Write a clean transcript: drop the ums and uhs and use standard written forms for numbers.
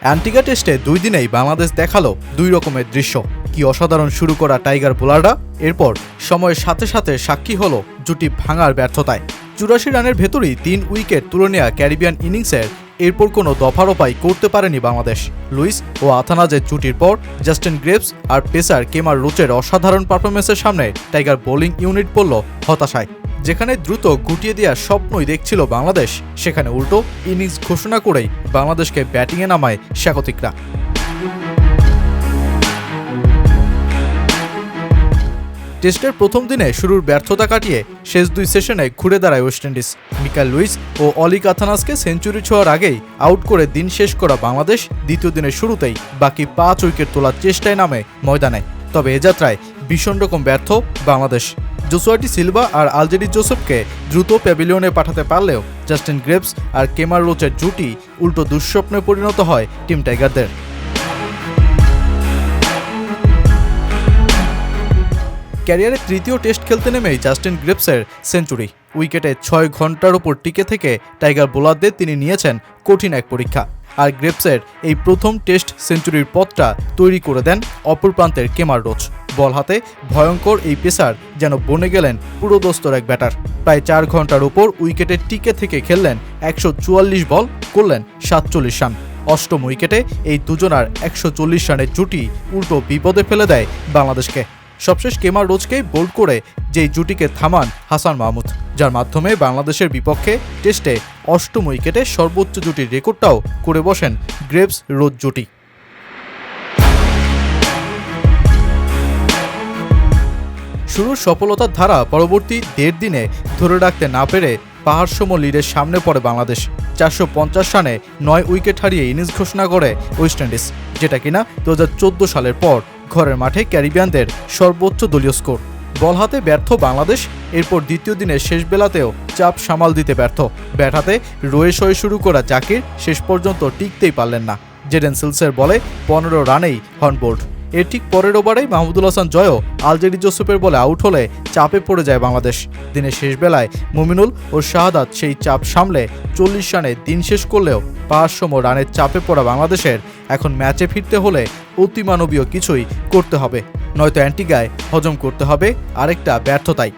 Antigua টেস্টে ২ দিনেই বাংলাদেশ দেখালো ২ রকমের দৃশ্য। কি অসাধারণ শুরু করা টাইগার বোলাররা, এরপর সময়ের সাথে সাথে সাক্ষী হলো জুটি ভাঙার ব্যর্থতায়। ৮৪ রানের ভেতরেই ৩ উইকেট তুলে নেওয়া ক্যারিবিয়ান ইনিংসের এরপর কোনো দফারফাই করতে পারেনি বাংলাদেশ। লুইস ও আথানাজের জুটির পর জাস্টিন গ্রেভস আর পেসার কেমার রোচের অসাধারণ পারফরমেন্সের সামনে টাইগার বোলিং ইউনিট পড়ল হতাশায়। যেখানে দ্রুত গুটিয়ে দেওয়ার স্বপ্নই দেখছিল বাংলাদেশ, সেখানে উল্টো ইনিংস ঘোষণা করেই বাংলাদেশকে ব্যাটিংয়ে নামায় স্বাগতিকরা। টেস্টের প্রথম দিনে শুরুর ব্যর্থতা কাটিয়ে শেষ 2 সেশনে ঘুরে দাঁড়ায় ওয়েস্ট ইন্ডিজ। মিকাল লুইস ও অলি কাথানাসকে সেঞ্চুরি ছোঁয়ার আগেই আউট করে দিন শেষ করা বাংলাদেশ দ্বিতীয় দিনের শুরুতেই বাকি 5 উইকেট তোলার চেষ্টায় নামে ময়দানে। তবে এ যাত্রায় ভীষণ রকম ব্যর্থ বাংলাদেশ। জোসুয়া ডি সিলভা আর আলজেরি জোসেফকে দ্রুত প্যাভিলিয়নে পাঠাতে পারলেও জাস্টিন গ্রেভস আর কেমার রোচের জুটি উল্টো দুঃস্বপ্নে পরিণত হয় টিম টাইগারদের। ক্যারিয়ারের তৃতীয় টেস্ট খেলতে নেমেই জাস্টিন গ্রেভসের সেঞ্চুরি। উইকেটে 6 ঘন্টার ওপর টিকে থেকে টাইগার বোলারদের তিনি নিয়েছেন কঠিন এক পরীক্ষা। আর গ্রেভসের এই প্রথম টেস্ট সেঞ্চুরির পথটা তৈরি করে দেন অপর প্রান্তের কেমার রোচ। বল হাতে ভয়ঙ্কর এই পেসার যেন বনে গেলেন পুরোদস্তর এক ব্যাটার। প্রায় 4 ঘন্টার ওপর উইকেটে টিকে থেকে খেললেন 144 বল, করলেন 47 রান। অষ্টম উইকেটে এই দুজনার 140 রানের জুটি উল্টো বিপদে ফেলে দেয় বাংলাদেশকে। সবশেষ কেমার রোচকেই বোল্ড করে যেই জুটিকে থামান হাসান মাহমুদ, যার মাধ্যমে বাংলাদেশের বিপক্ষে টেস্টে অষ্টম উইকেটে সর্বোচ্চ জুটির রেকর্ডটাও করে বসেন গ্রেভস রোচ জুটি। শুরুর সফলতার ধারা পরবর্তী 1.5 দিনে ধরে রাখতে না পেরে পাহাড়সম লিডের সামনে পড়ে বাংলাদেশ। 450 রানে 9 উইকেট হারিয়ে ইনিংস ঘোষণা করে ওয়েস্ট ইন্ডিজ, যেটা কিনা 2014 সালের পর ঘরের মাঠে ক্যারিবিয়ানদের সর্বোচ্চ দলীয় স্কোর। বল হাতে ব্যর্থ বাংলাদেশ এরপর দ্বিতীয় দিনের শেষ বেলাতেও চাপ সামাল দিতে ব্যর্থ। ব্যাট হাতে রয়ে সয়ে শুরু করা জাকির শেষ পর্যন্ত টিকতেই পারলেন না। জেডেন সিলসের বলে 15 রানেই হন বোল্ড। এর ঠিক পরের ওভারেই মাহমুদুল হাসান জয়ও আলজেরি জোসেফের বলে আউট হলে চাপে পড়ে যায় বাংলাদেশ। দিনের শেষ বেলায় মুমিনুল ও শাহাদাত সেই চাপ সামলে 40 রানে দিন শেষ করলেও 500 রানের চাপে পড়া বাংলাদেশের এখন ম্যাচে ফিরতে হলে অতিমানবীয় কিছুই করতে হবে, নয়তো অ্যান্টিগায় হজম করতে হবে আরেকটা ব্যর্থতাই।